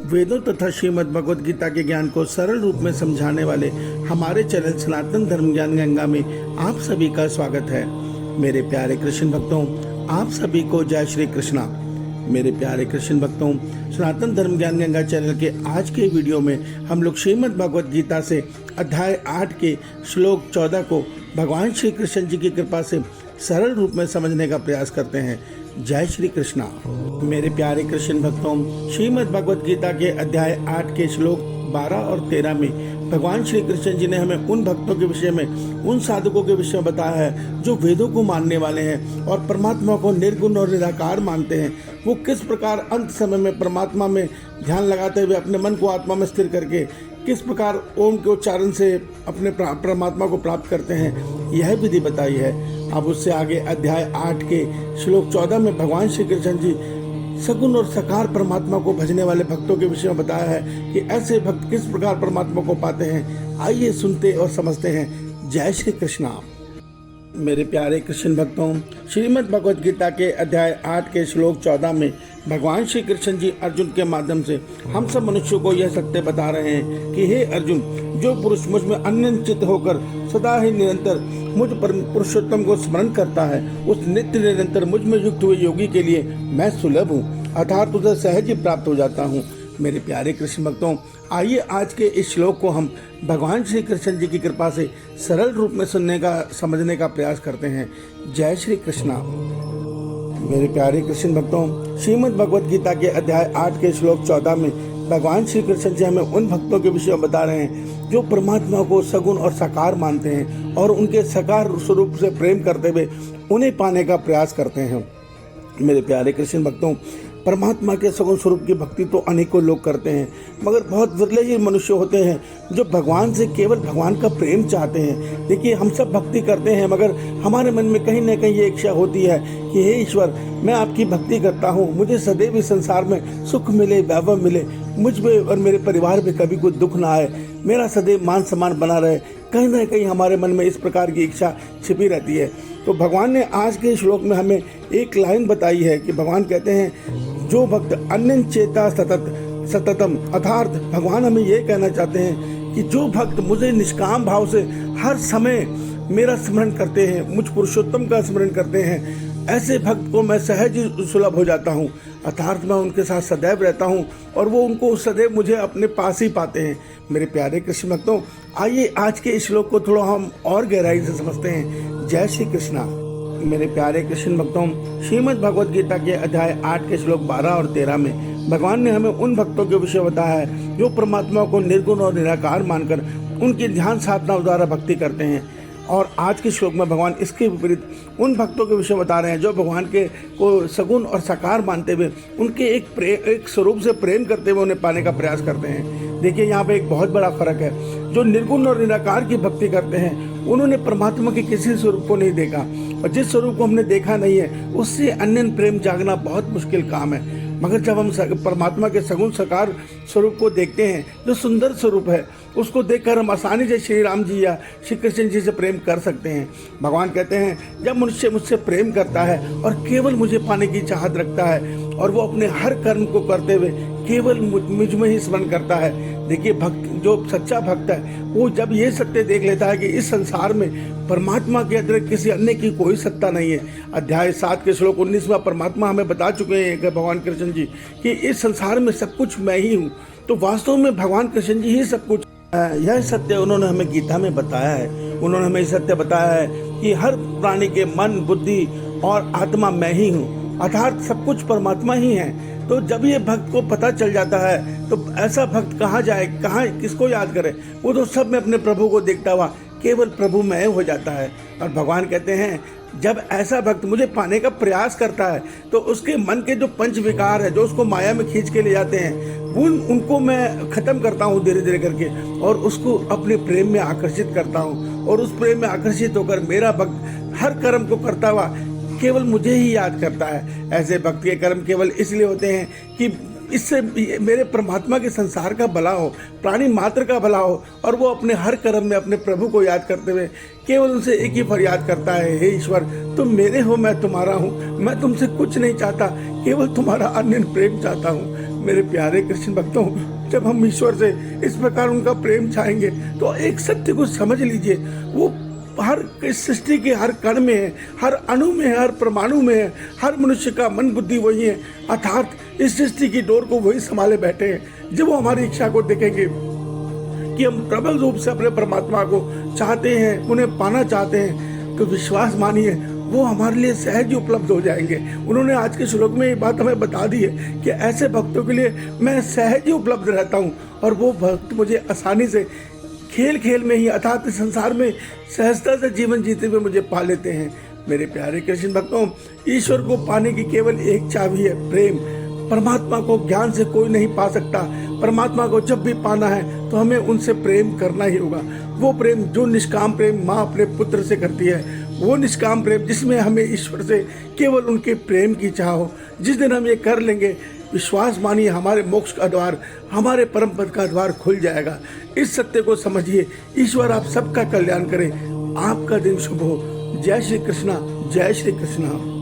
वेदों तथा श्रीमद् भगवद गीता के ज्ञान को सरल रूप में समझाने वाले हमारे चैनल सनातन धर्म ज्ञान गंगा में आप सभी का स्वागत है। मेरे प्यारे कृष्ण भक्तों, आप सभी को जय श्री कृष्णा। मेरे प्यारे कृष्ण भक्तों, सनातन धर्म ज्ञान गंगा चैनल के आज के वीडियो में हम लोग श्रीमद् भगवद गीता से अध्याय 8 के श्लोक 14 को भगवान श्री कृष्ण जी की कृपा से सरल रूप में समझने का प्रयास करते हैं। जय श्री कृष्णा। मेरे प्यारे कृष्ण भक्तों, श्रीमद् भगवद गीता के अध्याय 8 के श्लोक 12 और 13 में भगवान श्री कृष्ण जी ने हमें उन भक्तों के विषय में, उन साधकों के विषय में बताया है जो वेदों को मानने वाले हैं और परमात्मा को निर्गुण और निराकार मानते हैं। वो किस प्रकार अंत समय में परमात्मा में ध्यान लगाते हुए अपने मन को आत्मा में स्थिर करके किस प्रकार ओम के उच्चारण से अपने परमात्मा को प्राप्त करते हैं, यह विधि बताई है। अब उससे आगे अध्याय 8 के श्लोक 14 में भगवान श्री कृष्ण जी सगुण और साकार परमात्मा को भजने वाले भक्तों के विषय में बताया है कि ऐसे भक्त किस प्रकार परमात्मा को पाते हैं। आइए सुनते और समझते हैं। जय श्री कृष्णा। मेरे प्यारे कृष्ण भक्तों, श्रीमद् भगवद गीता के अध्याय 8 के श्लोक 14 में भगवान श्री कृष्ण जी अर्जुन के माध्यम से हम सब मनुष्यों को यह सत्य बता रहे हैं कि हे अर्जुन, जो पुरुष मुझ में अन्यचित होकर सदा ही निरंतर मुझ पुरुषोत्तम को स्मरण करता है, उस नित्य निरंतर मुझ में युक्त हुए योगी के लिए मैं सुलभ हूँ, अर्थात उसे सहज ही प्राप्त हो जाता हूँ। मेरे प्यारे कृष्ण भक्तों, आइए आज के इस श्लोक को हम भगवान श्री कृष्ण जी की कृपा से सरल रूप में सुनने का, समझने का प्रयास करते हैं। जय श्री कृष्णा। मेरे प्यारे कृष्ण भक्तों, श्रीमद् भगवद गीता के अध्याय 8 के श्लोक 14 में भगवान श्री कृष्ण जी हमें उन भक्तों के विषय में बता रहे हैं जो परमात्मा को सगुण और साकार मानते हैं और उनके साकार स्वरूप से प्रेम करते हुए उन्हें पाने का प्रयास करते हैं। मेरे प्यारे कृष्ण भक्तों, परमात्मा के सगुण स्वरूप की भक्ति तो अनेकों लोग करते हैं, मगर बहुत विरले ही मनुष्य होते हैं जो भगवान से केवल भगवान का प्रेम चाहते हैं। देखिए, हम सब भक्ति करते हैं, मगर हमारे मन में कहीं न कहीं ये इच्छा होती है कि हे ईश्वर, मैं आपकी भक्ति करता हूँ, मुझे सदैव इस संसार में सुख मिले, वैभव मिले, मुझ में और मेरे परिवार में कभी कोई दुख ना आए, मेरा सदैव मान सम्मान बना रहे। कहीं ना कहीं हमारे मन में इस प्रकार की इच्छा छिपी रहती है। तो भगवान ने आज के श्लोक में हमें एक लाइन बताई है कि भगवान कहते हैं, जो भक्त अन्य चेता सततम, अर्थात भगवान हमें ये कहना चाहते हैं कि जो भक्त मुझे निष्काम भाव से हर समय मेरा स्मरण करते हैं, मुझ पुरुषोत्तम का स्मरण करते हैं, ऐसे भक्त को मैं सहज सुलभ हो जाता हूँ, अर्थात मैं उनके साथ सदैव रहता हूँ और वो उनको सदैव मुझे अपने पास ही पाते हैं। मेरे प्यारे कृष्ण भक्तों, आइए आज के इस श्लोक को थोड़ा हम और गहराई से समझते हैं। जय श्री कृष्णा। मेरे प्यारे कृष्ण भक्तों, श्रीमद् भगवद गीता के अध्याय 8 के श्लोक 12 और 13 में भगवान ने हमें उन भक्तों के विषय बताया है जो परमात्मा को निर्गुण और निराकार मानकर उनकी ध्यान साधना द्वारा भक्ति करते हैं। और आज के श्लोक में भगवान इसके विपरीत उन भक्तों के विषय बता रहे हैं जो भगवान के को सगुण और साकार मानते हुए उनके एक स्वरूप से प्रेम करते हुए उन्हें पाने का प्रयास करते हैं। देखिए, यहाँ पे एक बहुत बड़ा फर्क है। जो निर्गुण और निराकार की भक्ति करते हैं उन्होंने परमात्मा के किसी स्वरूप को नहीं देखा, और जिस स्वरूप को हमने देखा नहीं है उससे अन्य प्रेम जागना बहुत मुश्किल काम है। मगर जब हम परमात्मा के सगुण साकार स्वरूप को देखते हैं, जो सुंदर स्वरूप है, उसको देखकर हम आसानी से श्री राम जी या श्री कृष्ण जी से प्रेम कर सकते हैं। भगवान कहते हैं, जब मनुष्य मुझसे प्रेम करता है और केवल मुझे पाने की चाहत रखता है और वो अपने हर कर्म को करते हुए केवल मुझ में ही स्मरण करता है। देखिए, भक्त जो सच्चा भक्त है वो जब ये सत्य देख लेता है कि इस संसार में परमात्मा के अतिरिक्त किसी अन्य की कोई सत्ता नहीं है। अध्याय 7 के श्लोक 19 में परमात्मा हमें बता चुके हैं कि भगवान कृष्ण जी कि इस संसार में सब कुछ मैं ही हूँ। तो वास्तव में भगवान कृष्ण जी ही सब कुछ, यह सत्य उन्होंने हमें गीता में बताया है। उन्होंने हमें सत्य बताया है कि हर प्राणी के मन, बुद्धि और आत्मा मैं ही हूँ, अर्थात सब कुछ परमात्मा ही है। तो जब ये भक्त को पता चल जाता है तो ऐसा भक्त कहाँ जाए, कहाँ किसको याद करे? वो तो सब में अपने प्रभु को देखता हुआ केवल प्रभु में हो जाता है। और भगवान कहते हैं, जब ऐसा भक्त मुझे पाने का प्रयास करता है तो उसके मन के जो पंच विकार है, जो उसको माया में खींच के ले जाते हैं, उनको मैं खत्म करता हूँ धीरे धीरे करके और उसको अपने प्रेम में आकर्षित करता हूँ। और उस प्रेम में आकर्षित होकर मेरा भक्त हर कर्म को करता हुआ केवल मुझे ही याद करता है। ऐसे भक्त के कर्म केवल इसलिए होते हैं कि इससे मेरे परमात्मा के संसार का भला हो, प्राणी मात्र का भला हो, और वो अपने हर कर्म में अपने प्रभु को याद करते हुए केवल उनसे एक ही फरियाद करता है, हे ईश्वर, तुम मेरे हो, मैं तुम्हारा हूँ, मैं तुमसे कुछ नहीं चाहता, केवल तुम्हारा अनन्य प्रेम चाहता हूँ। मेरे प्यारे कृष्ण भक्तों, जब हम ईश्वर से इस प्रकार उनका प्रेम चाहेंगे तो एक सत्य को समझ लीजिए, वो हर सृष्टि के हर कण में है, हर अणु में है, हर परमाणु में है, हर मनुष्य का मन बुद्धि वही है, अर्थात इस सृष्टि की डोर को वही संभाले बैठे हैं। जब वो हमारी इच्छा को देखेंगे कि हम प्रबल रूप से अपने परमात्मा को चाहते हैं, उन्हें पाना चाहते हैं, तो विश्वास मानिए वो हमारे लिए सहज ही उपलब्ध हो जाएंगे। उन्होंने आज के श्लोक में ये बात हमें बता दी है कि ऐसे भक्तों के लिए मैं सहज ही उपलब्ध रहता हूँ, और वो भक्त मुझे आसानी से खेल खेल में ही अर्थात संसार में सहजता से जीवन जीते हुए मुझे पा लेते हैं। मेरे प्यारे कृष्ण भक्तों, ईश्वर को पाने की केवल एक चाबी है, प्रेम। परमात्मा को ज्ञान से कोई नहीं पा सकता। परमात्मा को जब भी पाना है तो हमें उनसे प्रेम करना ही होगा। वो प्रेम जो निष्काम प्रेम माँ अपने पुत्र से करती है, वो निष्काम प्रेम जिसमें हमें ईश्वर से केवल उनके प्रेम की चाह हो, जिस दिन हम ये कर लेंगे, विश्वास मानिए हमारे मोक्ष का द्वार, हमारे परम पद का द्वार खुल जाएगा। इस सत्य को समझिए। ईश्वर आप सबका कल्याण करे। आपका दिन शुभ हो। जय श्री कृष्णा, जय श्री कृष्णा।